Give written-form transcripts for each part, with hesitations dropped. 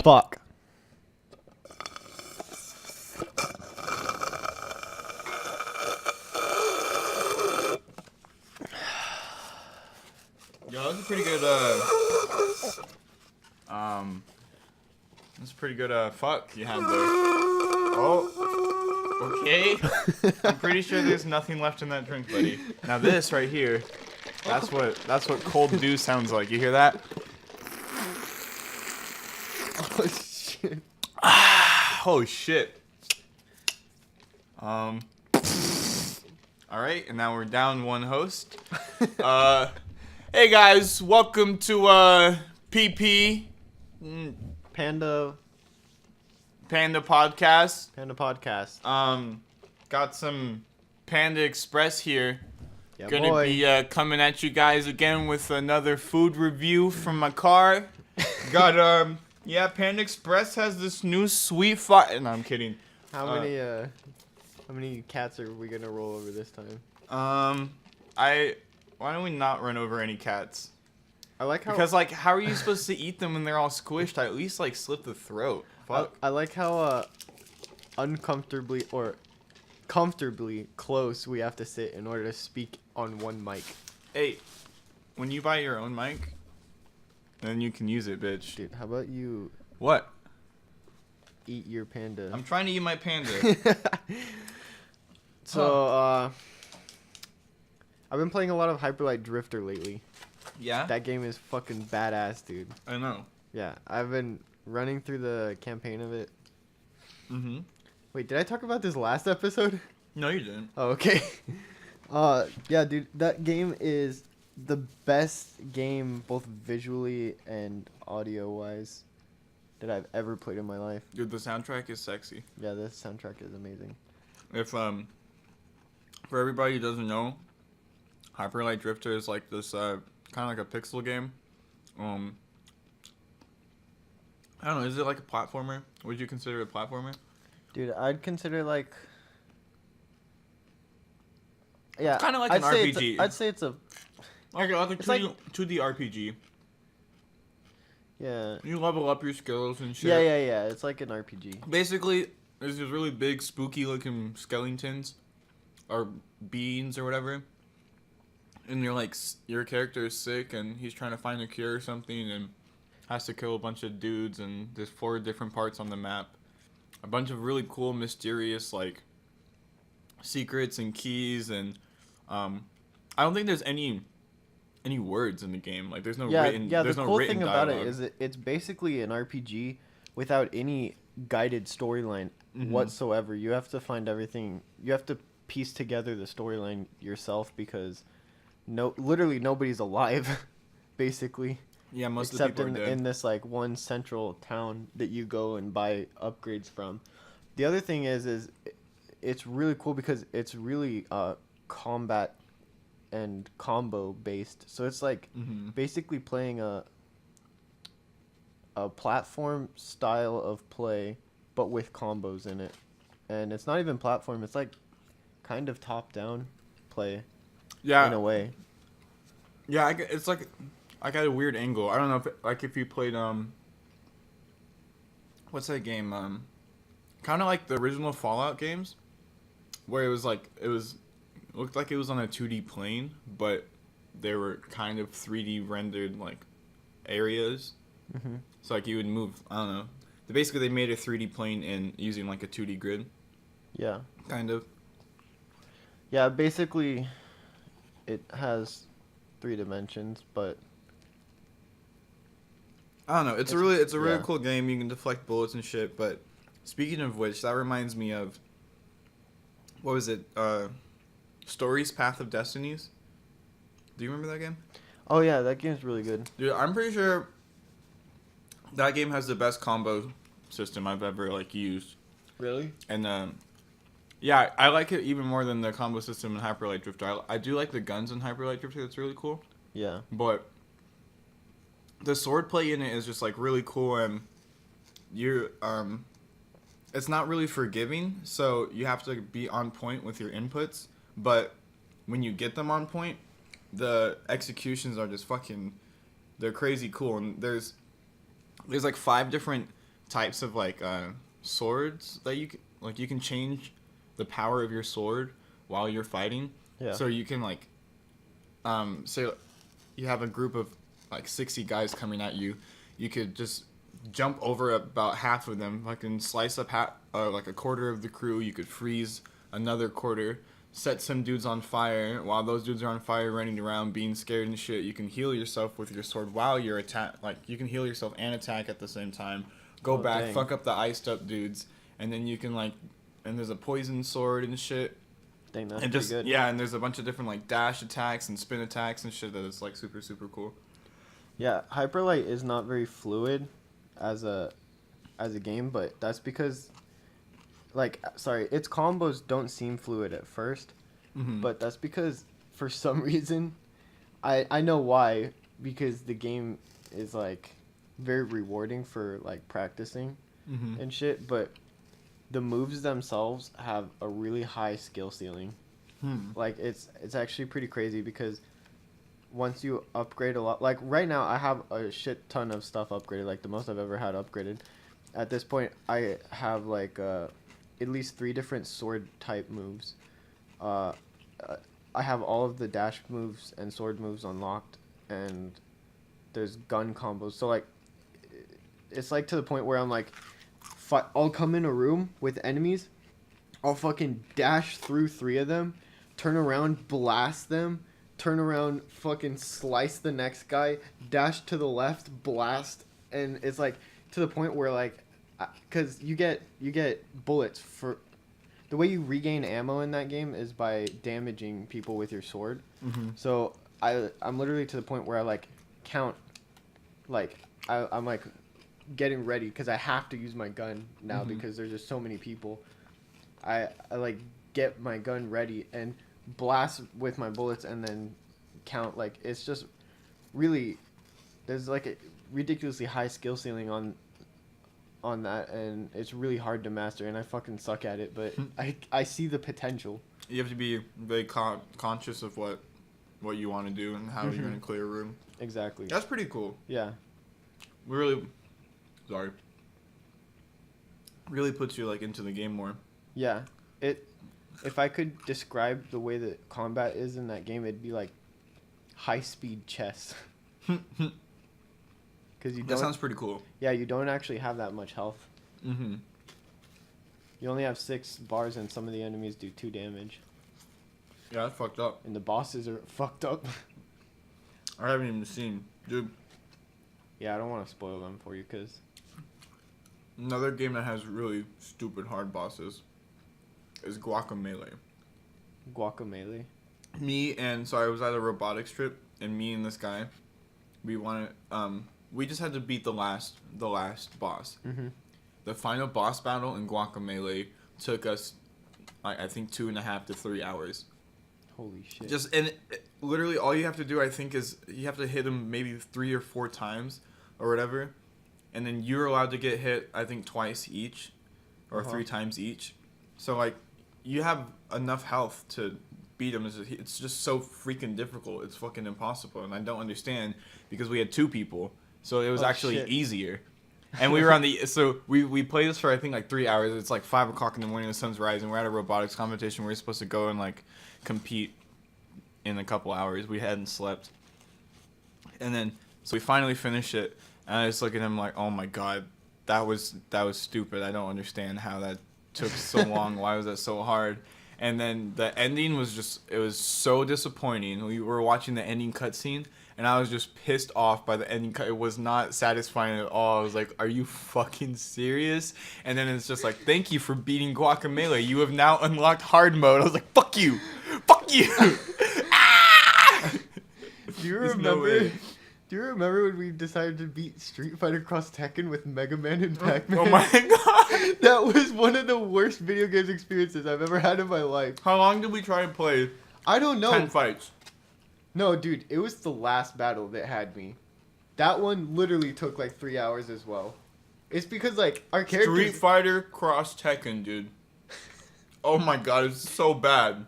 fuck? Yo, that's a pretty good, that's a pretty good, fuck you had there. Oh, okay. I'm pretty sure there's nothing left in that drink, buddy. Now this right here, that's what cold dew sounds like. You hear that? Oh shit. Oh shit. All right, and now we're down one host. Hey guys, welcome to PP Panda Podcast. Podcast. Got some Panda Express here. Yeah, Gonna boy. be coming at you guys again with another food review from my car. Got yeah, Panda Express has this new sweet fire. No, I'm kidding. How many cats are we gonna roll over this time? Why don't we not run over any cats? I like how Because like, how are you supposed to eat them when they're all squished? I at least like slit the throat. Fuck. I like how uncomfortably or comfortably close we have to sit in order to speak on one mic. Hey, when you buy your own mic, then you can use it, bitch. Dude, how about you What? eat your panda? I'm trying to eat my panda. So, I've been playing a lot of Hyperlight Drifter lately. Yeah? That game is fucking badass, dude. I know. Yeah, I've been running through the campaign of it. Mm-hmm. Wait, did I talk about this last episode? No, you didn't. Oh, okay. Yeah, dude, that game is the best game, both visually and audio-wise, that I've ever played in my life. Dude, the soundtrack is sexy. Yeah, this soundtrack is amazing. If, for everybody who doesn't know, Hyperlight Drifter is like this, kind of like a pixel game. I don't know, is it like a platformer? Would you consider it a platformer? Dude, I'd consider like... Yeah, It's kinda like I'd an say it's RPG. I'd say it's a... Like a It's like- 2D RPG. Yeah. You level up your skills and shit. Yeah. It's like an RPG. Basically, there's these really big, spooky-looking skeletons, or beings, or whatever. And you're like, your character is sick, and he's trying to find a cure or something, and has to kill a bunch of dudes, and there's 4 different parts on the map. A bunch of really cool, mysterious, like, secrets and keys, and I don't think there's any words in the game. Like, there's no written. Yeah. There's The no cool written thing about dialogue. it is it's basically an RPG without any guided storyline whatsoever. You have to find everything. You have to piece together the storyline yourself because literally nobody's alive, basically. Yeah, most of Except the people are dead. in this like one central town that you go and buy upgrades from. The other thing is it's really cool because it's really combat and combo based. So it's like basically playing a platform style of play, but with combos in it. And it's not even platform. It's like kind of top down play. Yeah. In a way. Yeah, it's like I got a weird angle. I don't know if you played what's that game? Kind of like the original Fallout games, where it looked like it was on a 2D plane, but they were kind of 3D rendered like areas. Mm-hmm. So like you would move. I don't know. Basically, they made a 3D plane in using like a 2D grid. Yeah. Kind of. Yeah, basically it has 3 dimensions, but I don't know. It's a really yeah. cool game. You can deflect bullets and shit. But speaking of which, that reminds me of what was it? Stories: Path of Destinies. Do you remember that game? oh yeah, that game's really good. Dude, I'm pretty sure that game has the best combo system I've ever like used. Really? And yeah, I like it even more than the combo system in Hyperlight Drifter. I do like the guns in Hyperlight Drifter. That's really cool. Yeah. But the swordplay in it is just like really cool, and it's not really forgiving, so you have to be on point with your inputs. But when you get them on point, the executions are just they're crazy cool. And there's like 5 different types of like swords that you can change the power of your sword while you're fighting. Yeah. So you can like say you have a group of like 60 guys coming at you. You could just jump over about half of them, like and slice up like a quarter of the crew. You could freeze another quarter, set some dudes on fire. While those dudes are on fire, running around, being scared and shit, you can heal yourself with your sword while you're like you can heal yourself and attack at the same time. Go back, dang. fuck up the iced up dudes, and then you can like, and there's a poison sword and shit. Dang, that's And pretty just good. yeah, and there's a bunch of different like dash attacks and spin attacks and shit that is like super super cool. Yeah, Hyperlight is not very fluid as a game, but that's because its combos don't seem fluid at first, but that's because for some reason I know why, because the game is like very rewarding for like practicing and shit, but the moves themselves have a really high skill ceiling. Like it's actually pretty crazy because once you upgrade a lot, like right now I have a shit ton of stuff upgraded, like the most I've ever had upgraded. At this point I have like at least 3 different sword type moves. I have all of the dash moves and sword moves unlocked, and there's gun combos. So like it's like to the point where I'm like I'll come in a room with enemies, I'll fucking dash through 3 of them, turn around, blast them, turn around, fucking slice the next guy, dash to the left, blast, and it's like to the point where like, because you get bullets for the way you regain ammo in that game is by damaging people with your sword. So I'm literally to the point where I like count, like I'm like getting ready because I have to use my gun now because there's just so many people. I like get my gun ready and blast with my bullets and then count. Like it's just really, there's like a ridiculously high skill ceiling on that, and it's really hard to master, and I fucking suck at it, but I see the potential. You have to be very conscious of what you want to do and how you're going to clear a room. Exactly. That's pretty cool. Yeah. Really puts you like into the game more. Yeah. If I could describe the way that combat is in that game, it'd be like high-speed chess. Because that sounds pretty cool. Yeah, you don't actually have that much health. You only have 6 bars, and some of the enemies do 2 damage. Yeah, that's fucked up. And the bosses are fucked up. I haven't even seen, dude. Yeah, I don't want to spoil them for you, because... Another game that has really stupid hard bosses is Guacamelee. Guacamelee? I was at a robotics trip, and me and this guy, we just had to beat the last boss. The final boss battle in Guacamelee took us, I think, 2.5 to 3 hours. Holy shit. Literally all you have to do, I think, is you have to hit him maybe 3 or 4 times or whatever. And then you're allowed to get hit, I think, twice each or 3 times each. So, like, you have enough health to beat him. It's just so freaking difficult. It's fucking impossible. And I don't understand because we had 2 people. So it was actually easier. And we were on so we played this for, I think, like 3 hours. It's like 5 o'clock in the morning, the sun's rising. We're at a robotics competition. We're supposed to go and, like, compete in a couple hours. We hadn't slept. And then, so we finally finished it. And I just look at him like, oh my god, that was stupid. I don't understand how that took so long. Why was that so hard? And then the ending was it was so disappointing. We were watching the ending cutscene, and I was just pissed off by the ending cut. It was not satisfying at all. I was like, are you fucking serious? And then it's just like, thank you for beating Guacamelee. You have now unlocked hard mode. I was like, fuck you. Fuck you. Ah! Do you remember... Do you remember when we decided to beat Street Fighter Cross Tekken with Mega Man and Pac-Man? Oh my god! That was one of the worst video games experiences I've ever had in my life. How long did we try and play? I don't know. 10 fights. No, dude, it was the last battle that had me. That one literally took like 3 hours as well. It's because like our characters... Street Fighter Cross Tekken, dude. Oh my god, it's so bad.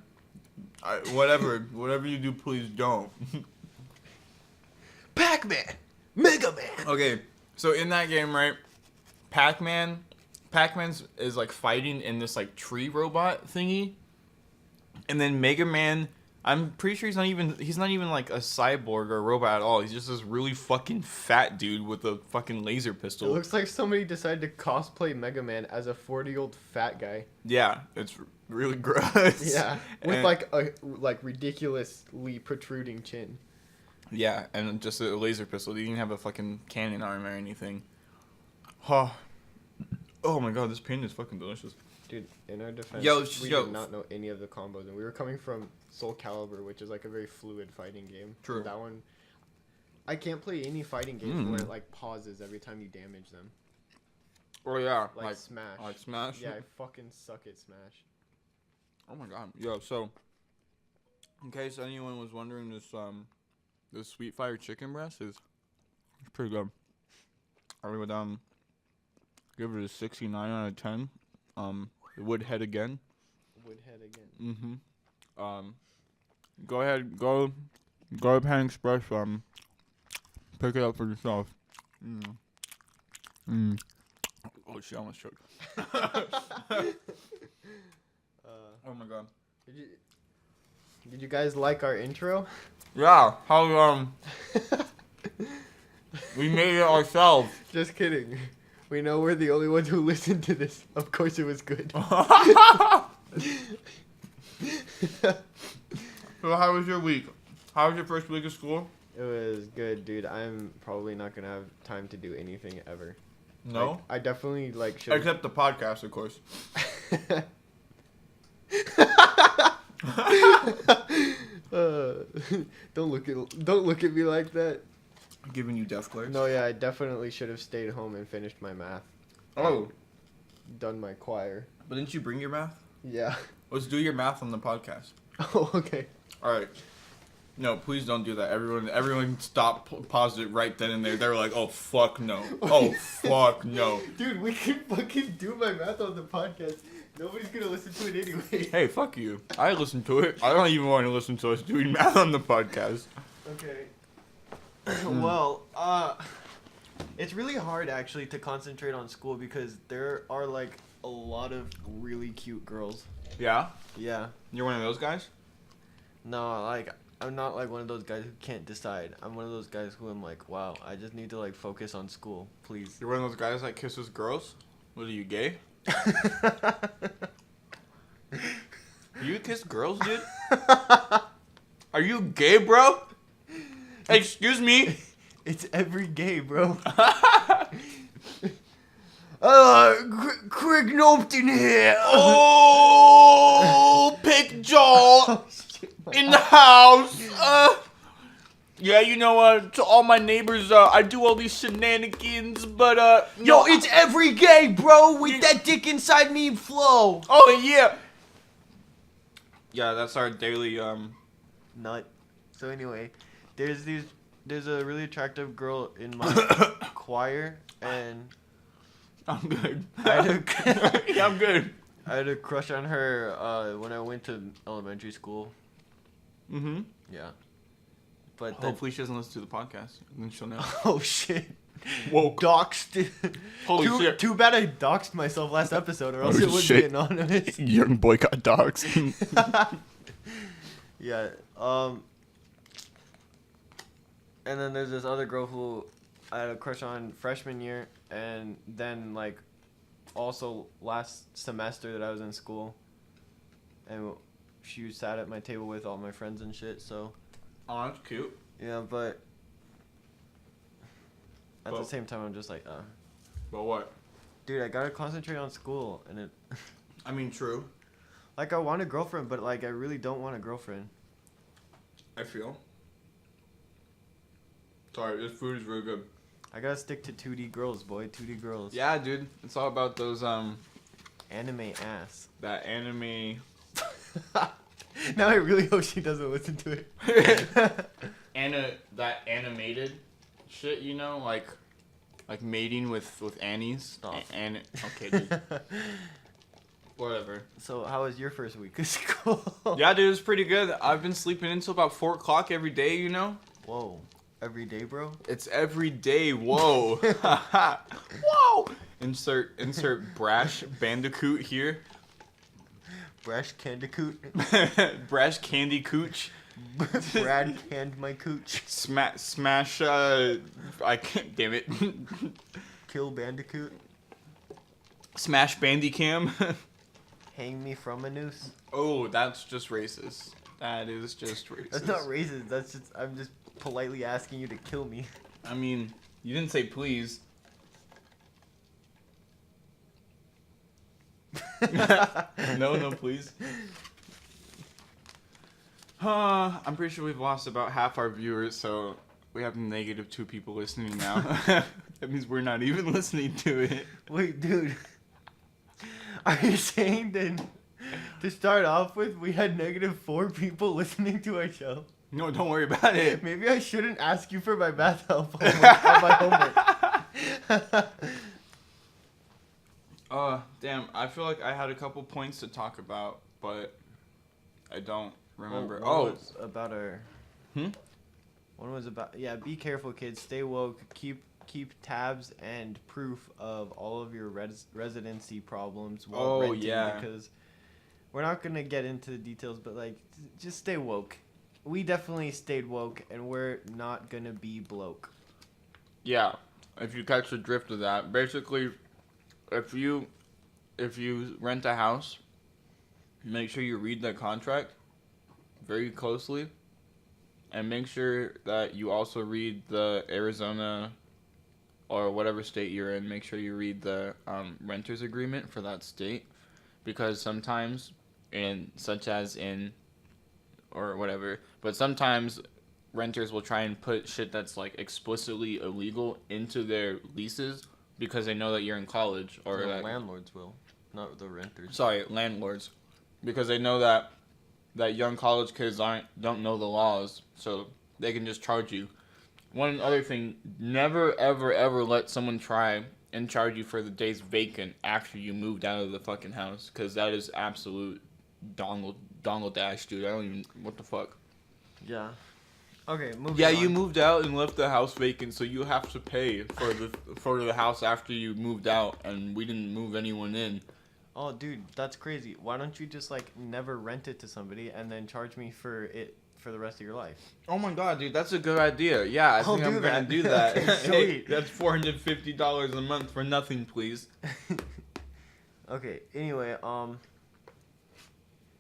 Whatever you do, please don't. Pac-Man! Mega Man! Okay, so in that game, right, Pac-Man's is like fighting in this like tree robot thingy, and then Mega Man. I'm pretty sure he's not even like a cyborg or a robot at all. He's just this really fucking fat dude with a fucking laser It pistol. looks like somebody decided to cosplay Mega Man as a 40-year-old fat guy. Yeah, it's really gross. Yeah, with And- like a ridiculously protruding chin. Yeah, and just a laser pistol. He didn't have a fucking cannon arm or anything. Oh my god, this pain is fucking delicious. Dude, in our defense, we yo. did not know any of the combos, and we were coming from Soul Calibur, which is like a very fluid fighting game. True. That one, I can't play any fighting game where it like pauses every time you damage them. Oh yeah, Like Smash. Like Smash. Yeah, I fucking suck at Smash. Oh my god. Yo, so in case anyone was wondering, this sweet fire chicken breast is pretty good. I would give it a 69 out of 10. Woodhead again. Woodhead again. Go ahead to Pan Express. Pick it up for yourself. Oh shit! I almost choked. Oh my god. Did you guys like our intro? Yeah. How we made it ourselves. Just kidding. We know we're the only ones who listened to this. Of course it was good. So how was your week? How was your first week of school? It was good, dude. I'm probably not gonna have time to do anything ever. No? Like, I definitely like should. Except the podcast, of course. Don't look at me like that. I'm giving you death glares. No, yeah, I definitely should have stayed home and finished my math. Oh. Done my choir. But didn't you bring your math? Yeah. Let's do your math on the podcast. Oh, okay. All right. No, please don't do that. Everyone stop, paused it right then and there. They were like, oh, fuck no. Oh, fuck no. Dude, we can fucking do my math on the podcast. Nobody's gonna listen to it anyway. Hey, fuck you. I listen to it. I don't even want to listen to us doing math on the podcast. Okay. Well, it's really hard actually to concentrate on school because there are like a lot of really cute girls. Yeah? Yeah. You're one of those guys? No, like I'm not like one of those guys who can't decide. I'm one of those guys who I'm like, wow, I just need to like focus on school, please. You're one of those guys that kisses girls? What are you, gay? You kiss girls, dude? Are you gay, bro? Excuse me? It's every gay, bro. Craig Nopton here. Oh, pick jaw Oh, shit, in the house. Yeah, you know, to all my neighbors, I do all these shenanigans, but, Yo, it's every gay, bro, with that dick inside me flow. Oh, yeah. Yeah, that's our daily, Nut. So anyway, there's a really attractive girl in my choir, and I'm good. I had Yeah, I'm good. I had a crush on her when I went to elementary school. Mm-hmm. Yeah. But then, Hopefully she doesn't listen to the podcast, and then she'll know. oh shit. Whoa. Doxed. Holy shit. Too bad I doxed myself last episode, or else Oh, it would shit. be anonymous. Young boycott dogs. Yeah. And then there's this other girl who I had a crush on freshman year, and then like also last semester that I was in school, and she sat at my table with all my friends and shit. So Oh, that's cute. yeah, but at Well- the same time I'm just like, But what? dude, I gotta concentrate on school, and it I mean, true. like I want a girlfriend, but like I really don't want a girlfriend. I feel. Sorry, this food is really good. I gotta stick to 2D girls, boy. 2D girls. Yeah, dude. It's all about those, Anime ass. that anime. Now I really hope she doesn't listen to it. That animated shit, you know? Like mating with Annies. Stop. Okay, dude. Whatever. So how was your first week of school? Yeah, dude, it was pretty good. I've been sleeping until about 4 o'clock every day, you know? Whoa. Every day, bro? It's every day. Whoa. Whoa. Insert brash bandicoot here. Brash Candicoot. Brash candy cooch. Brad canned my cooch. Smash. I can't. Damn it. Kill Bandicoot. Smash Bandicam. Hang me from a noose. Oh, that's just racist. That is just racist. That's not racist. That's just I'm just politely asking you to kill me. I mean, you didn't say please. No, please. I'm pretty sure we've lost about half our viewers, so we have -2 people listening now. That means we're not even listening to it. Wait, dude. Are you saying that to start off with, we had -4 people listening to our show? No, don't worry about it. Maybe I shouldn't ask you for my math help on my homework. Damn, I feel like I had a couple points to talk about, but I don't remember. One was about our... Hmm? One was about... Yeah, be careful, kids. Stay woke. Keep tabs and proof of all of your residency problems while renting. Yeah. Because we're not going to get into the details, but, like, just stay woke. We definitely stayed woke, and we're not going to be bloke. Yeah, if you catch the drift of that. Basically, if you rent a house, make sure you read the contract very closely, and make sure that you also read the Arizona or whatever state you're in. Make sure you read the renter's agreement for that state, because sometimes, but sometimes renters will try and put shit that's like explicitly illegal into their leases because they know that you're in college, or the landlords will, not the renters. Sorry, landlords, because they know that young college kids don't know the laws, so they can just charge you. One other thing, never ever ever let someone try and charge you for the days vacant after you moved out of the fucking house, because that is absolute dongle dash, dude. I don't even, what the fuck. Yeah. Okay, moving Yeah, on. you moved out and left the house vacant, so you have to pay for the house after you moved out, and we didn't move anyone in. Oh, dude, that's crazy. Why don't you just, like, never rent it to somebody and then charge me for it for the rest of your life? Oh my god, dude, that's a good idea. Yeah, I think I'm gonna do that. Okay, Hey, that's $450 a month for nothing, please. Okay, anyway,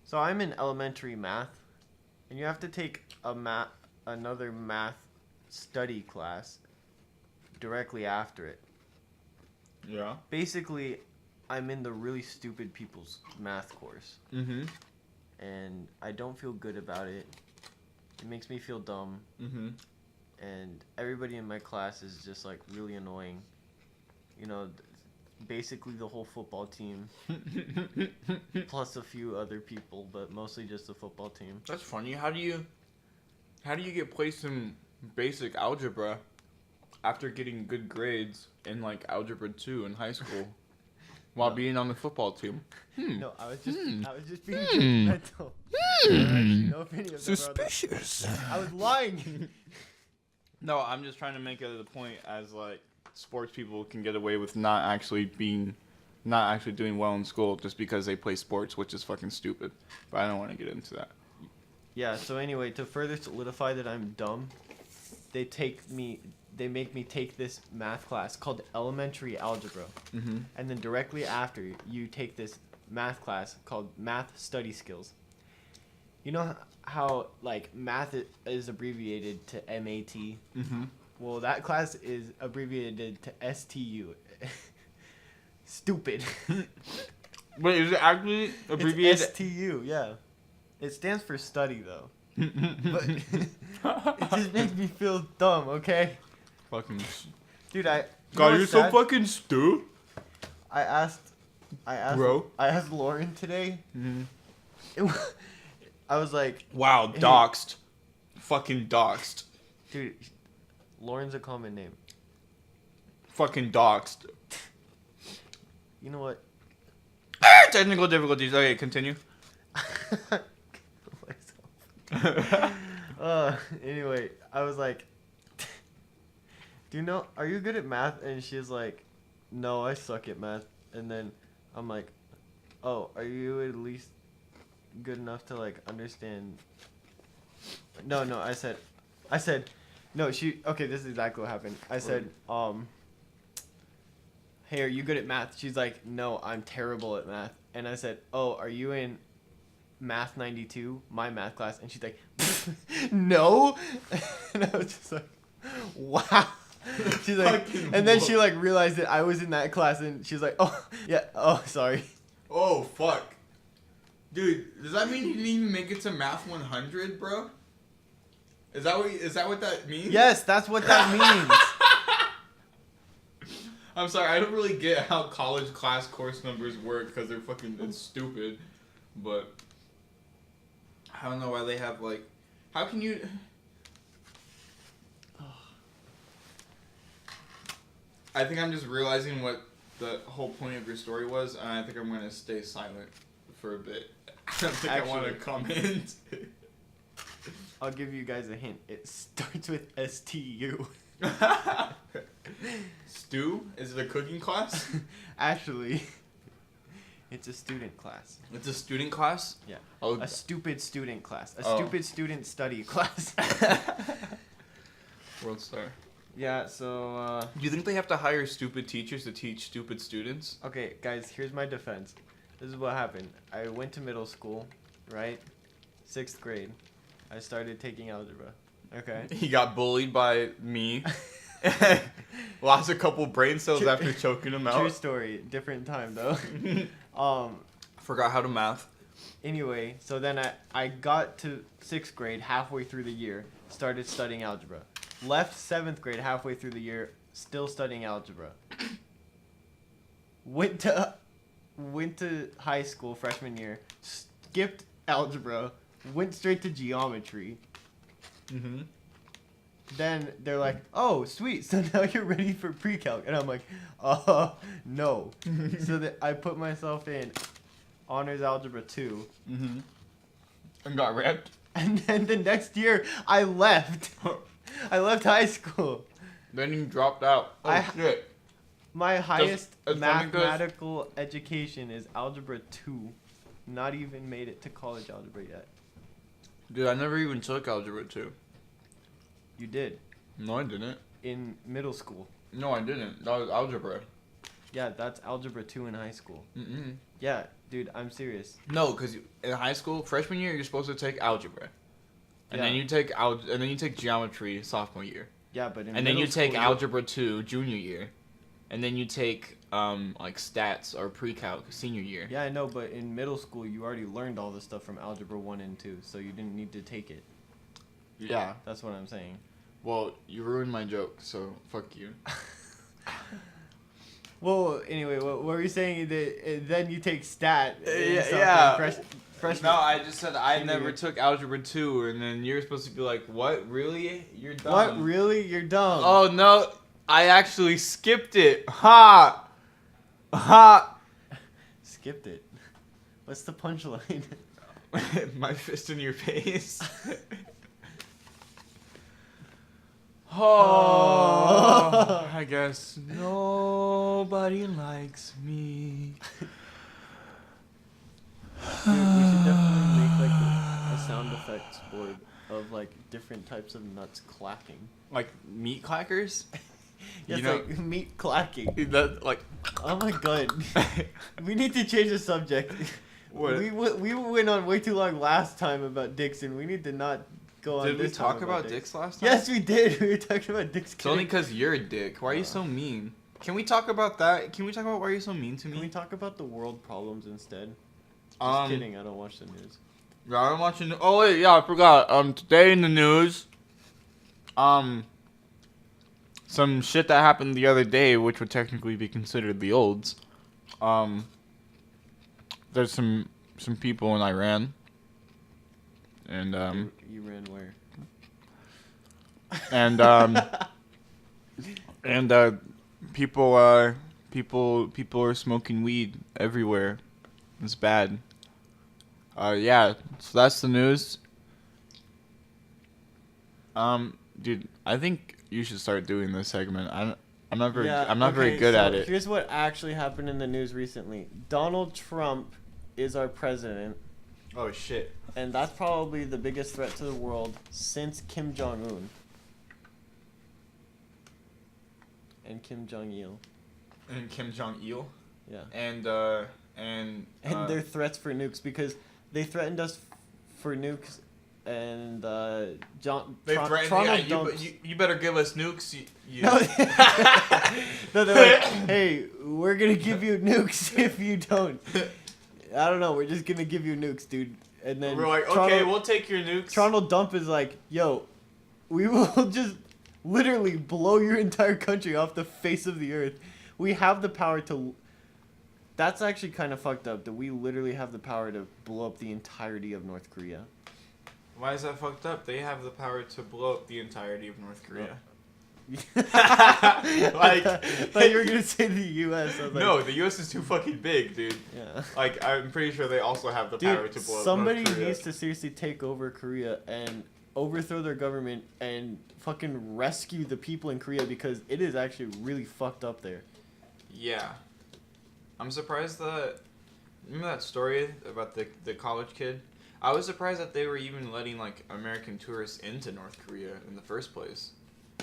so I'm in elementary math, and you have to take another math study class directly after it. Yeah. Basically, I'm in the really stupid people's math course. Mm-hmm. And I don't feel good about it. It makes me feel dumb. Mm-hmm. And everybody in my class is just, like, really annoying. You know, basically the whole football team. Plus a few other people, but mostly just the football team. That's funny. How do you get placed in basic algebra after getting good grades in, like, algebra 2 in high school? While being on the football team. No, I was just being judgmental. No opinion of Suspicious. I was lying. No, I'm just trying to make it a point as, like, sports people can get away with not actually doing well in school just because they play sports, which is fucking stupid. But I don't want to get into that. Yeah, so anyway, to further solidify that I'm dumb, they make me take this math class called elementary algebra. Mm-hmm. And then directly after, you take this math class called math study skills. You know how, like, math is abbreviated to MAT? Mm-hmm. Well, that class is abbreviated to STU. Stupid. Wait, is it actually abbreviated? It's STU, yeah. It stands for study, though. But it just makes me feel dumb, okay? Fucking. Dude, God, you're so fucking stupid. I asked Bro. I asked Lauren today. Mm-hmm. I was like, wow, hey. doxed. Fucking doxed. Dude, Lauren's a common name. Fucking doxed. You know what? Technical difficulties. Okay, continue. Anyway, I was like, are you good at math? And she's like, no, I suck at math. And then I'm like, oh, are you at least good enough to like understand? No, I said, no, okay, this is exactly what happened. I said, hey, are you good at math? She's like, no, I'm terrible at math. And I said, oh, are you in math 92, my math class? And she's like, no. And I was just like, wow. She's like, and then she like realized that I was in that class, and she's like, oh yeah, oh sorry. Oh fuck, dude, does that mean you didn't even make it to math 100, bro? Is that what that means? Yes, that's what that means. I'm sorry, I don't really get how college class course numbers work because they're it's stupid, but I don't know why they have like, how can you? I think I'm just realizing what the whole point of your story was, and I think I'm going to stay silent for a bit. I don't think I want to comment. I'll give you guys a hint. It starts with STU. Stew? Is it a cooking class? Actually, it's a student class. It's a student class? Yeah. Oh, a stupid student class. A stupid student study class. World Star. Yeah, so, Do you think they have to hire stupid teachers to teach stupid students? Okay, guys, here's my defense. This is what happened. I went to middle school, right? 6th grade. I started taking algebra. Okay. He got bullied by me. Lost a couple brain cells after choking him out. True story. Different time, though. Forgot how to math. Anyway, so then I got to 6th grade halfway through the year, started studying algebra. Left 7th grade halfway through the year, still studying algebra. Went to high school freshman year, skipped algebra, went straight to geometry. Mm-hmm. Then they're like, oh, sweet, so now you're ready for pre-calc. And I'm like, no. So that I put myself in honors algebra 2. Mm-hmm. And got ripped. And then the next year, I left. I left high school. Then you dropped out. Oh, shit. My highest mathematical education is algebra 2. Not even made it to college algebra yet. Dude, I never even took algebra 2. You did. No, I didn't. In middle school. No, I didn't. That was algebra. Yeah, that's algebra 2 in high school. Mm-mm. Yeah, dude, I'm serious. No, because in high school, freshman year, you're supposed to take algebra. And then you take and then you take geometry sophomore year. Yeah, but and then you take algebra 2 junior year. And then you take like stats or pre-calc senior year. Yeah, I know, but in middle school you already learned all the stuff from algebra 1 and 2, so you didn't need to take it. Yeah, that's what I'm saying. Well, you ruined my joke, so fuck you. Well, anyway, what were you saying? That then you take stat. Freshman. No, I just said I never took algebra 2, and then you're supposed to be like, what? Really? You're dumb. What? Really? You're dumb. Oh, no. I actually skipped it. Ha! Ha! Skipped it. What's the punchline? My fist in your face. Oh, I guess nobody likes me. Dude, we should definitely make like a sound effects board of like different types of nuts clacking. Like meat clackers? Yes, like meat clacking. That like. Oh my god. We need to change the subject. What? We went on way too long last time about dicks, and we need to not go on. Did this we talk time about dicks last time? Yes, we did. We were talking about dicks. It's only because you're a dick. Why are you so mean? Can we talk about that? Can we talk about why you're so mean to me? Can we talk about the world problems instead? Just kidding. I don't watch the news. Yeah, I'm watching. Oh wait, yeah, I forgot. Today in the news, some shit that happened the other day, which would technically be considered the olds. There's some people in Iran, and You ran where? And people are smoking weed everywhere. It's bad. Yeah, so that's the news. Dude, I think you should start doing this segment. I'm not very okay, good so at it. Here's what actually happened in the news recently. Donald Trump is our president, Oh shit. and that's probably the biggest threat to the world since Kim Jong-un. And Kim Jong-il. And Kim Jong-il. Yeah. And they're threats for nukes because they threatened us for nukes, and Toronto you better give us nukes. No, no, they're like, hey, we're gonna give you nukes if you don't. I don't know. We're just gonna give you nukes, dude. And then we're like, okay, we'll take your nukes. Toronto Dump is like, yo, we will just literally blow your entire country off the face of the earth. We have the power to. That's actually kind of fucked up that we literally have the power to blow up the entirety of North Korea. Why is that fucked up? They have the power to blow up the entirety of North Korea. Like you were gonna say the U.S. I was like, no, the U.S. is too fucking big, dude. Yeah. Like, I'm pretty sure they also have the power to blow up somebody North Korea. needs to seriously take over Korea and overthrow their government and fucking rescue the people in Korea because it is actually really fucked up there. Yeah. I'm surprised that... Remember that story about the college kid? I was surprised that they were even letting, like, American tourists into North Korea in the first place.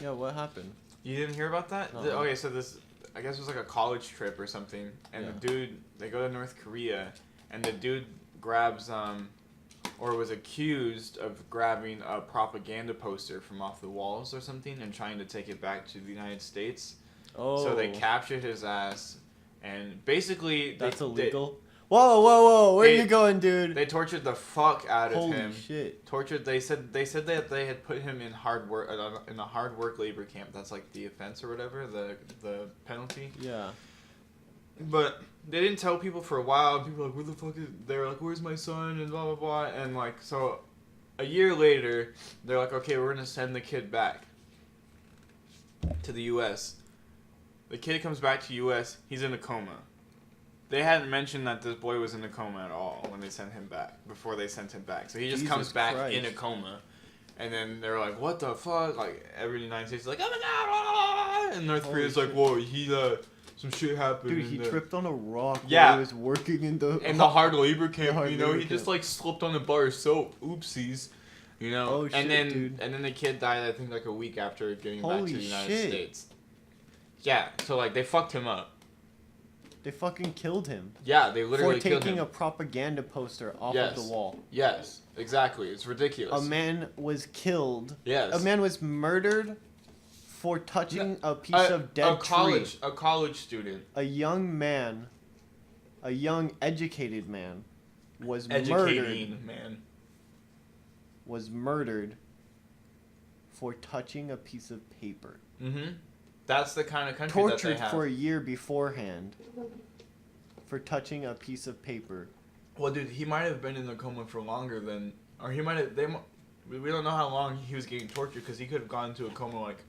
Yeah, what happened? You didn't hear about that? No. Okay, so this... I guess it was like a college trip or something. And the dude... They go to North Korea. And the dude grabs... or was accused of grabbing a propaganda poster from off the walls or something and trying to take it back to the United States. Oh. So they captured his ass, and basically... That's illegal? Whoa, where they, are you going, dude? They tortured the fuck out of him. Holy shit. Tortured, they said that they had put him in hard work, in a hard work labor camp. That's like the offense or whatever, the penalty. Yeah. But they didn't tell people for a while. People were like, where the fuck is... They were like, where's my son? And blah, blah, blah. And like, so a year later, they're like, okay, we're going to send the kid back to the U.S. The kid comes back to U.S. He's in a coma. They hadn't mentioned that this boy was in a coma at all when they sent him back, before they sent him back. So he just comes back in a coma. And then they're like, what the fuck? Like, every United States is like, oh my god, blah, blah, blah. And North Korea's like, whoa, some shit happened. Dude, he tripped on a rock while he was working in the hard labor camp, he camp. Just like slipped on a bar of soap. Oopsies. Oh, shit, dude. And then the kid died, I think, like a week after getting back to the United shit. States. Yeah, so like they fucked him up. They fucking killed him. Yeah, they literally killed him. For taking a propaganda poster off of the wall. Yes, exactly. It's ridiculous. A man was killed. Yes. A man was murdered for touching a piece of dead tree. A college student. A young man, a young educated man, was murdered for touching a piece of paper. Mm-hmm. That's the kind of country that they have. Tortured for a year beforehand for touching a piece of paper. Well, dude, he might have been in the coma for longer than... Or he might have... We don't know how long he was getting tortured, because he could have gone into a coma, like,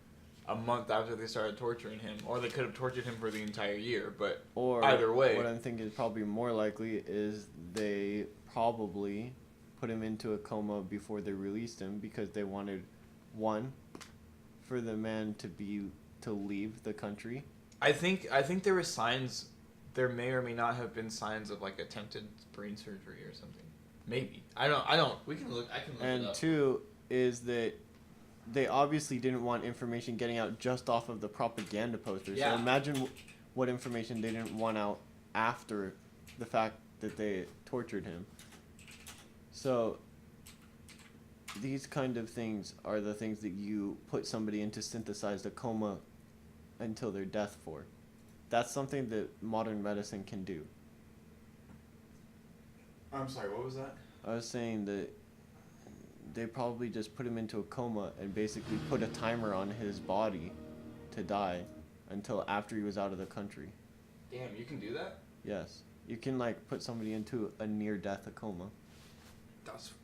a month after they started torturing him. Or they could have tortured him for the entire year, but either way... What I'm thinking is probably more likely is they probably put him into a coma before they released him, because they wanted, one, for the man to leave the country. I think there were signs. There may or may not have been signs of like attempted brain surgery or something. Maybe. I don't. We can look. I can look it up. And two is that they obviously didn't want information getting out just off of the propaganda posters. Yeah. So imagine what information they didn't want out after the fact that they tortured him. So these kind of things are the things that you put somebody into synthesized a coma until their death for. That's something that modern medicine can do. I'm sorry, what was that? I was saying that they probably just put him into a coma and basically put a timer on his body to die until after he was out of the country. Damn, you can do that? Yes. You can like put somebody into a near-death coma. That's...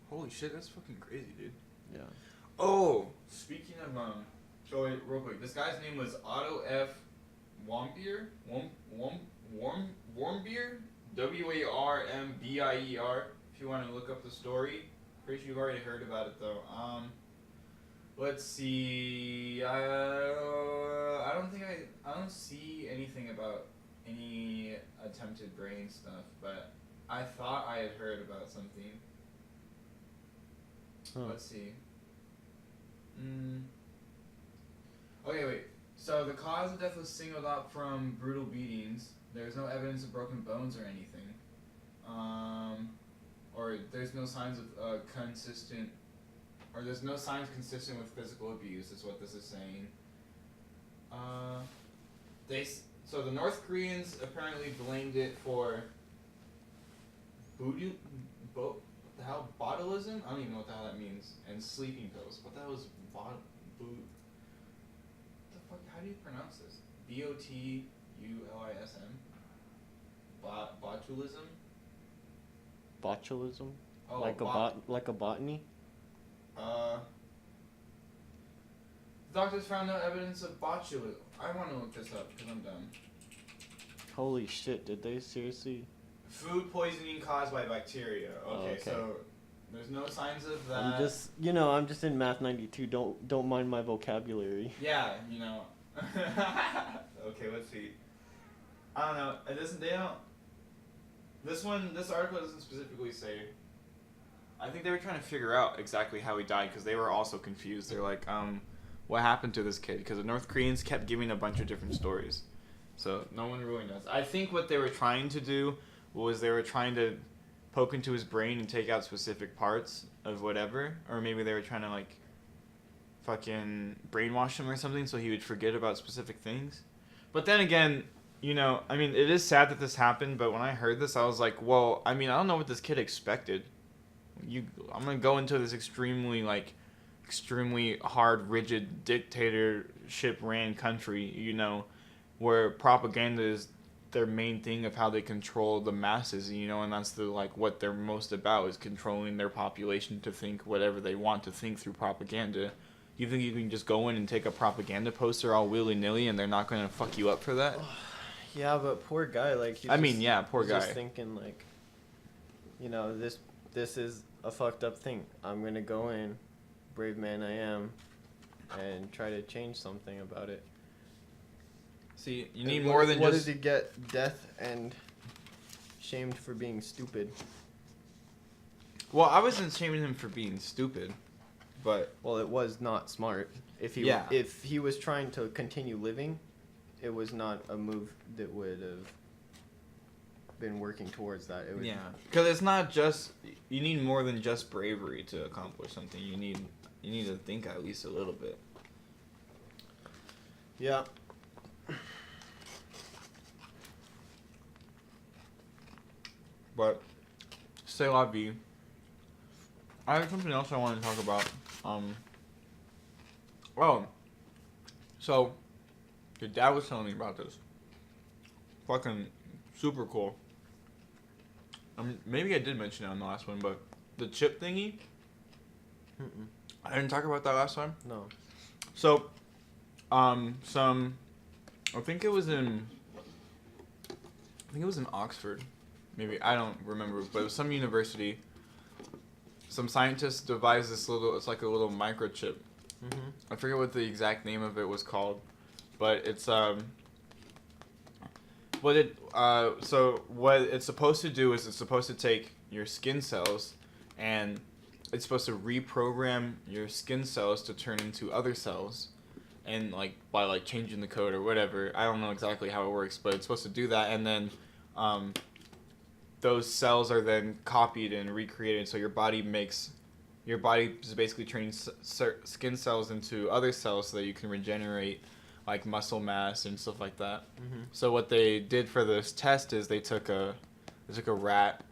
Holy shit, that's fucking crazy, dude. Yeah. Oh! Speaking of, so wait, real quick, this guy's name was Otto F. Warmbier? Warmbier? Warmbier. If you want to look up the story. Pretty sure you've already heard about it, though. Let's see. I don't think I don't see anything about any attempted brain stuff, but I thought I had heard about something. Let's see. Okay, wait. So the cause of death was singled out from brutal beatings. There's no evidence of broken bones or anything. Or there's no signs of consistent, or there's no signs consistent with physical abuse, is what this is saying. So the North Koreans apparently blamed it for botulism? I don't even know what the hell that means. And sleeping pills. What the hell is what the fuck? How do you pronounce this? Botulism? Botulism? Botulism? Oh, like a botany? Doctors found no evidence of botulism. I want to look this up because I'm dumb. Holy shit, did they seriously? Food poisoning caused by bacteria. Okay, so there's no signs of that. I'm just in Math 92. Don't mind my vocabulary. Yeah, Okay, let's see. I don't know. This article doesn't specifically say. I think they were trying to figure out exactly how he died because they were also confused. They're like, what happened to this kid? Because the North Koreans kept giving a bunch of different stories. So no one really knows. I think what they were trying to do was they were trying to poke into his brain and take out specific parts of whatever. Or maybe they were trying to, like, fucking brainwash him or something so he would forget about specific things. But then again, it is sad that this happened, but when I heard this, I was like, well, I don't know what this kid expected. I'm going to go into this extremely hard, rigid dictatorship-ran country, where propaganda is their main thing of how they control the masses, and that's what they're most about is controlling their population to think whatever they want to think through propaganda. You think you can just go in and take a propaganda poster all willy-nilly and they're not going to fuck you up for that? Yeah, but poor guy, poor guy. Just thinking, this is a fucked up thing. I'm going to go in, brave man I am, and try to change something about it. See, you need more than just... What does he get? Death and shamed for being stupid. Well, I wasn't shaming him for being stupid, but... Well, it was not smart. If he was trying to continue living, it was not a move that would have been working towards that. Yeah, because it's not just... You need more than just bravery to accomplish something. You need to think at least a little bit. Yeah. But, c'est la vie. I have something else I want to talk about. So, your dad was telling me about this. Fucking super cool. Maybe I did mention it on the last one, but the chip thingy. I didn't talk about that last time. No. So, I think it was in Oxford. Maybe, I don't remember, but it was some university. Some scientists devised this it's like a little microchip. Mm-hmm. I forget what the exact name of it was called, but it's, so what it's supposed to do is it's supposed to take your skin cells and it's supposed to reprogram your skin cells to turn into other cells. And by changing the code or whatever, I don't know exactly how it works, but it's supposed to do that, and then, those cells are then copied and recreated. So your body is basically turning skin cells into other cells so that you can regenerate muscle mass and stuff like that. Mm-hmm. So what they did for this test is they took a rat,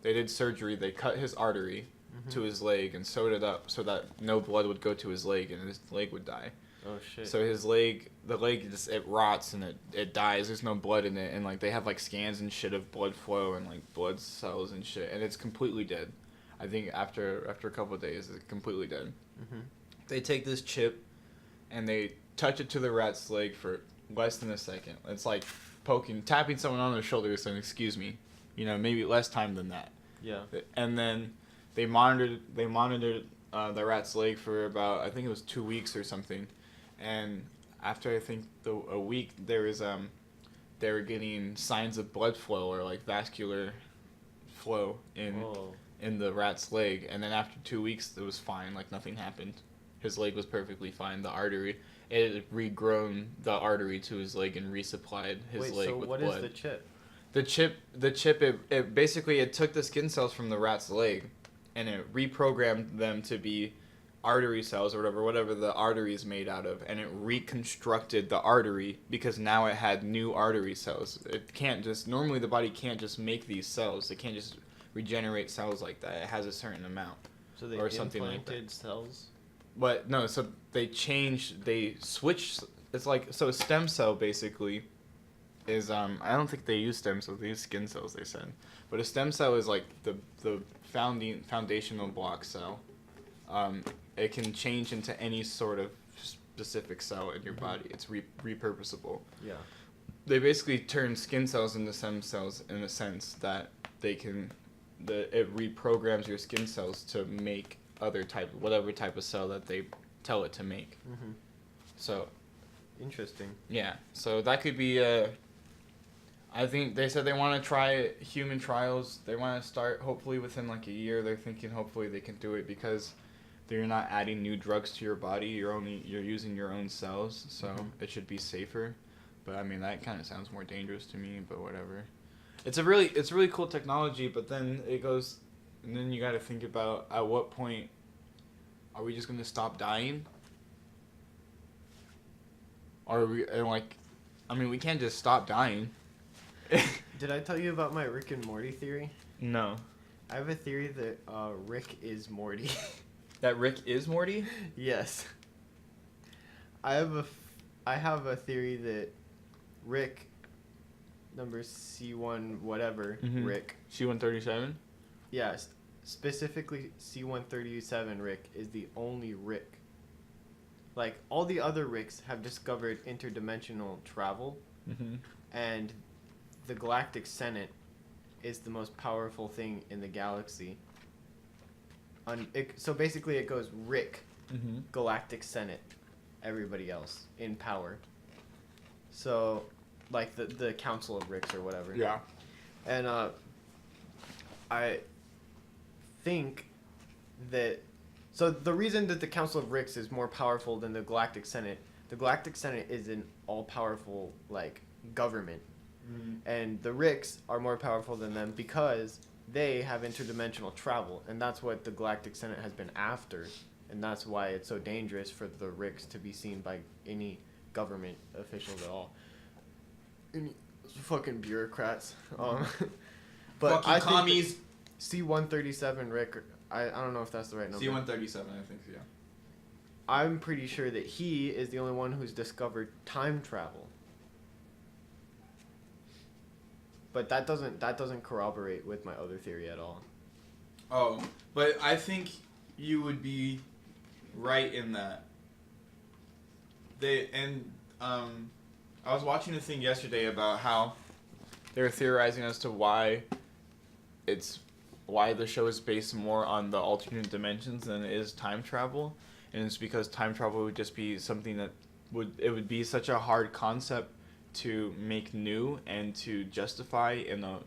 they did surgery, they cut his artery to his leg and sewed it up so that no blood would go to his leg and his leg would die. Oh shit. So the leg just, it rots and it dies. There's no blood in it, and they have scans and shit of blood flow and blood cells and shit, and it's completely dead. I think after a couple of days, it's completely dead. Mm-hmm. They take this chip and they touch it to the rat's leg for less than a second. It's like tapping someone on the shoulder saying, "Excuse me," maybe less time than that. Yeah. And then they monitored the rat's leg for about, I think it was 2 weeks or something. And after I think a week, there was they were getting signs of blood flow or like vascular flow in the rat's leg, and then after 2 weeks it was fine, like nothing happened. His leg was perfectly fine. The artery, it had regrown the artery to his leg and resupplied his leg with blood. Wait, so what is the chip? The chip, it basically it took the skin cells from the rat's leg, and it reprogrammed them to be artery cells or whatever the artery is made out of, and it reconstructed the artery because now it had new artery cells. It can't just, normally the body can't just make these cells. It can't just regenerate cells like that. It has a certain amount. So they implanted cells? But no, so they switched, it's like, so a stem cell basically is, I don't think they use stem cells, they use skin cells, they said. But a stem cell is like the foundational block cell. It can change into any sort of specific cell in your body. It's repurposable. Yeah. They basically turn skin cells into stem cells in a sense that it reprograms your skin cells to make whatever type of cell that they tell it to make. Mm-hmm. So. Interesting. Yeah. So that could be I think they said they want to try human trials. They want to start hopefully within like a year. They're thinking hopefully they can do it because you're not adding new drugs to your body. You're using your own cells, so it should be safer. But I mean that kind of sounds more dangerous to me. But whatever. It's really cool technology. But then it goes, and then you got to think about at what point are we just gonna stop dying? Or we can't just stop dying. Did I tell you about my Rick and Morty theory? No. I have a theory that Rick is Morty. That Rick is Morty? Yes. I have a theory that Rick, number C1 whatever, Rick. C-137? Yes. Specifically C-137 Rick is the only Rick. Like, all the other Ricks have discovered interdimensional travel, and the Galactic Senate is the most powerful thing in the galaxy. So basically it goes Rick, Galactic Senate, everybody else in power. So, like the Council of Ricks or whatever. Yeah. And I think that... So the reason that the Council of Ricks is more powerful than the Galactic Senate is an all-powerful, like, government. And the Ricks are more powerful than them because they have interdimensional travel, and that's what the Galactic Senate has been after, and that's why it's so dangerous for the Ricks to be seen by any government officials at all. Any fucking bureaucrats. But fucking commies. C-137 Rick, I don't know if that's the right number. C-137, I think, yeah. I'm pretty sure that he is the only one who's discovered time travel. But that doesn't corroborate with my other theory at all. Oh, but I think you would be right in that. I was watching a thing yesterday about how they were theorizing as to why the show is based more on the alternate dimensions than it is time travel, and it's because time travel would just be something that would be such a hard concept to make new and to justify in a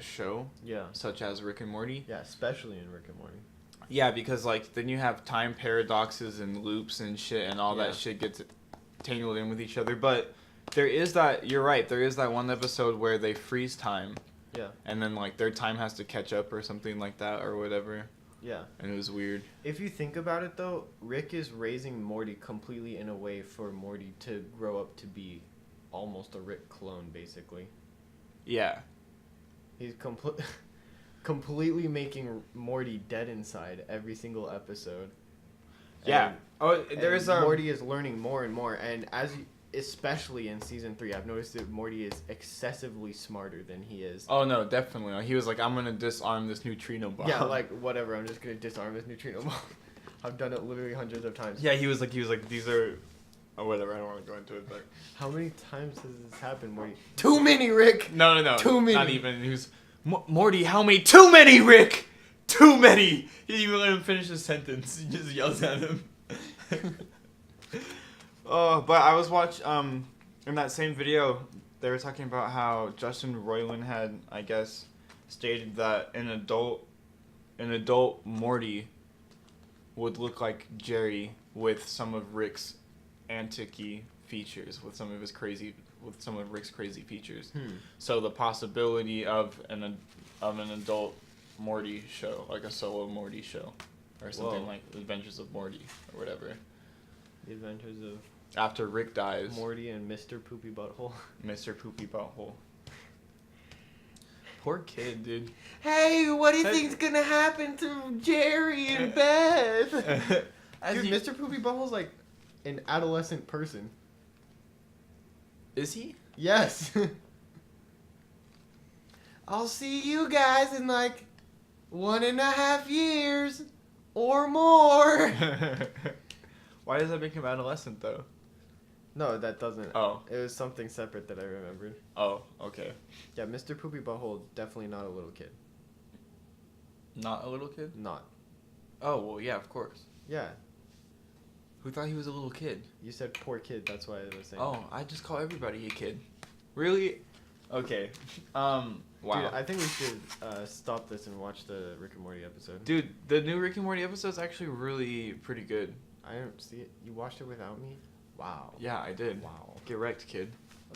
show, such as Rick and Morty. Yeah, especially in Rick and Morty. Yeah, because like then you have time paradoxes and loops and shit, and all that shit gets tangled in with each other. But there is that. You're right. There is that one episode where they freeze time. Yeah. And then like their time has to catch up or something like that or whatever. Yeah. And it was weird. If you think about it though, Rick is raising Morty completely in a way for Morty to grow up to be almost a Rick clone, basically. Yeah. He's completely making Morty dead inside every single episode. Yeah. Morty is learning more and more, and especially in season 3, I've noticed that Morty is excessively smarter than he is. Oh no, definitely. He was like, I'm gonna disarm this neutrino bomb. Yeah, like whatever. I'm just gonna disarm this neutrino bomb. I've done it literally hundreds of times. Yeah, he was like, these are. Oh, whatever, I don't want to go into it, but... How many times has this happened, Morty? Too many, Rick! No. Too many! Not even. He was... Morty, how many? Too many, Rick! Too many! He didn't even let him finish his sentence. He just yells at him. Oh, but I was in that same video, they were talking about how Justin Roiland had, I guess, stated that an adult Morty would look like Jerry with some of Rick's antic-y features, with some of Rick's crazy features. So the possibility of an adult Morty show, like a solo Morty show, or something like The Adventures of Morty or whatever. The Adventures of After Rick dies. Morty and Mr. Poopy Butthole. Mr. Poopy Butthole. Poor kid, dude. Hey, what do you think's gonna happen to Jerry and Beth? Dude, Mr. Poopy Butthole's like an adolescent person. Is he? Yes. I'll see you guys in like 1.5 years or more. Why does that make him adolescent though? No, that doesn't. Oh. It was something separate that I remembered. Oh, okay. Yeah, Mr. Poopy Butthole, definitely not a little kid. Not a little kid? Not. Oh, well, yeah, of course. Yeah. Who thought he was a little kid? You said poor kid, that's why I was saying. Oh, I just call everybody a kid. Really? Okay. Wow. Dude, I think we should stop this and watch the Rick and Morty episode. Dude, the new Rick and Morty episode is actually really pretty good. I don't see it. You watched it without me? Wow. Yeah, I did. Wow. Get wrecked, kid.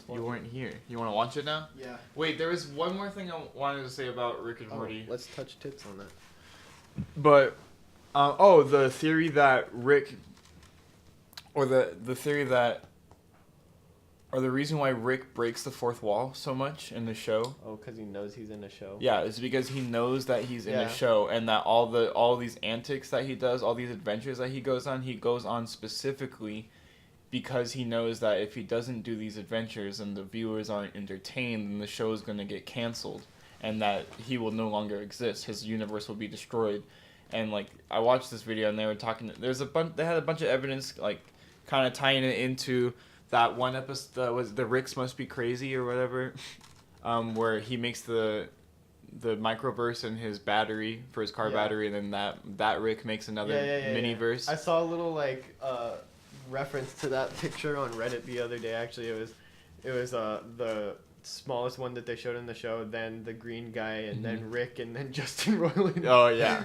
You You weren't here. You want to watch it now? Yeah. Wait, there was one more thing I wanted to say about Rick and Morty. Let's touch tips on that. But, the theory that Rick, or the theory that, or the reason why Rick breaks the fourth wall so much in the show. Oh, because he knows he's in a show? Yeah, it's because he knows that he's in Yeah. a show, and that all these antics that he does, all these adventures that he goes on specifically because he knows that if he doesn't do these adventures and the viewers aren't entertained, then the show is going to get canceled, and that he will no longer exist. His universe will be destroyed. And like, I watched this video and they were talking. They had a bunch of evidence, like, kind of tying it into that one episode that was the Rick's Must Be Crazy or whatever, where he makes the microverse in his battery for his car battery, and then that Rick makes another mini-verse. I saw a little reference to that picture on Reddit the other day. Actually, it was the smallest one that they showed in the show, then the green guy, and then Rick, and then Justin Roiland. Oh yeah,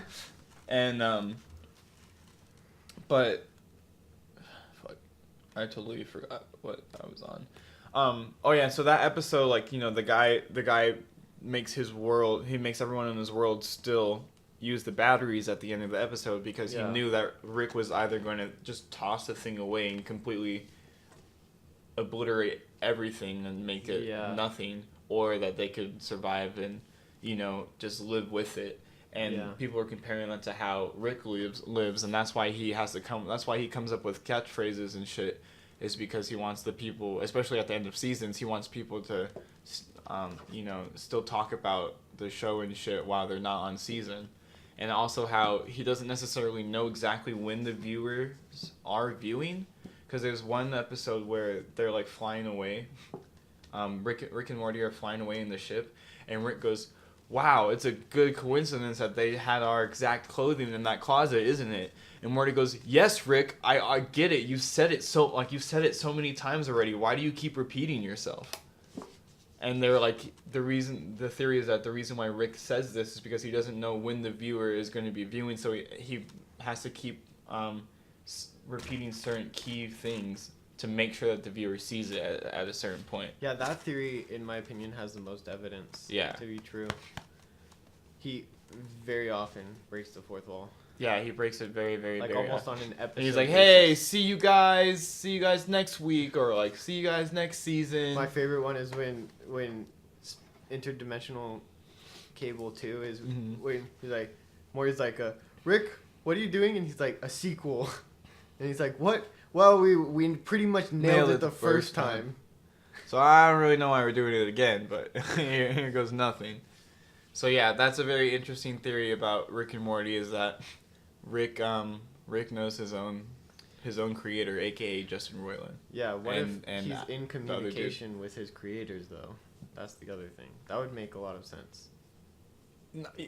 and but fuck, I totally forgot what I was on. Oh yeah, so that episode, like, you know, the guy makes everyone in his world still use the batteries at the end of the episode because he knew that Rick was either going to just toss the thing away and completely obliterate everything and make it nothing, or that they could survive and, you know, just live with it. And people are comparing that to how Rick lives, and that's why he comes up with catchphrases and shit, is because he wants the people, especially at the end of seasons, he wants people to you know, still talk about the show and shit while they're not on season. And also how he doesn't necessarily know exactly when the viewers are viewing, because there's one episode where they're like flying away. Rick and Morty are flying away in the ship, and Rick goes, "Wow, it's a good coincidence that they had our exact clothing in that closet, isn't it?" And Morty goes, "Yes, Rick, I get it. You've said it so many times already. Why do you keep repeating yourself?" And they're like, the theory is that the reason why Rick says this is because he doesn't know when the viewer is going to be viewing, so he has to keep repeating certain key things to make sure that the viewer sees it at a certain point. Yeah, that theory, in my opinion, has the most evidence to be true. He very often breaks the fourth wall. Yeah, he breaks it very, very, like very almost often. on an episode. And he's like, "Hey, see you guys next week," or like, "See you guys next season." My favorite one is when Interdimensional Cable 2 is when he's like, Morty's like, "Rick, what are you doing?" And he's like, "A sequel." And he's like, "What?" "Well, we pretty much nailed it the first time. So I don't really know why we're doing it again, but here goes nothing. So yeah, that's a very interesting theory about Rick and Morty, is that Rick knows his own creator, aka Justin Roiland. Yeah, what if he's in communication with his creators, though? That's the other thing. That would make a lot of sense.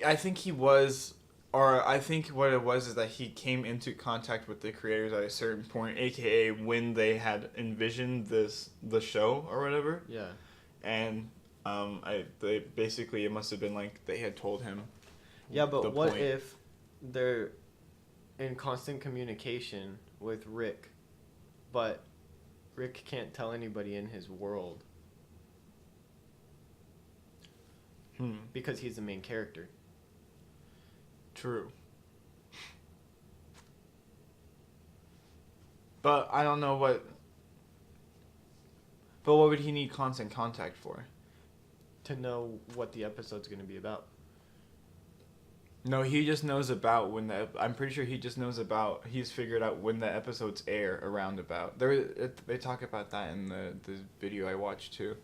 I think he was Or I think what it was is that he came into contact with the creators at a certain point, aka when they had envisioned the show or whatever. Yeah. And they basically, it must have been like they had told him. Yeah, but what if they're in constant communication with Rick, but Rick can't tell anybody in his world because he's the main character? True. But I don't know what... But what would he need constant contact for? To know what the episode's going to be about. No, he just knows about when the... I'm pretty sure he just knows about... He's figured out when the episodes air around about. They talk about that in the video I watched too.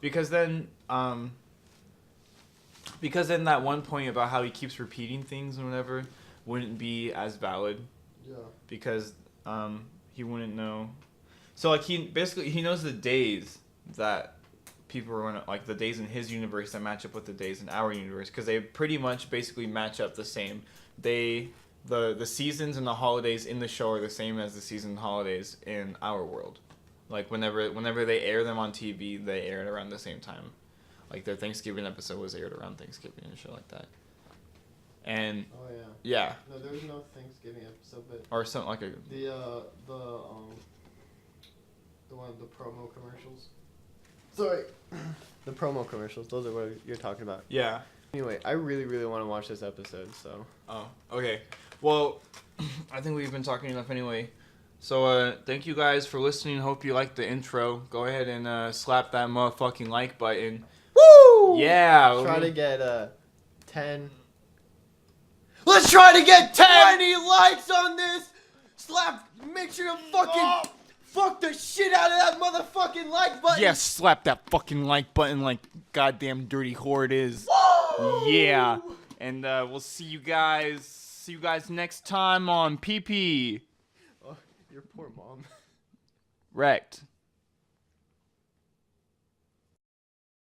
Because then... Because then that one point about how he keeps repeating things and whatever wouldn't be as valid. Yeah. Because he wouldn't know. So like he knows the days that people are gonna, like the days in his universe that match up with the days in our universe, because they pretty much basically match up the same. The seasons and the holidays in the show are the same as the season and holidays in our world. Like whenever they air them on TV, they air it around the same time. Like their Thanksgiving episode was aired around Thanksgiving and shit like that. And oh yeah. Yeah. No, there was no Thanksgiving episode, but or something like a the one of the promo commercials. Sorry. The promo commercials. Those are what you're talking about. Yeah. Anyway, I really, really want to watch this episode, so. Oh, okay. Well, I think we've been talking enough anyway. So, thank you guys for listening. Hope you liked the intro. Go ahead and slap that motherfucking like button. Woo! Yeah. Try to get 10. Let's try to get 20 likes on this. Make sure to fuck the shit out of that motherfucking like button. Yes, slap that fucking like button like goddamn dirty whore it is. Woo! Yeah. And we'll see you guys next time on PP. Oh, your poor mom. Wrecked.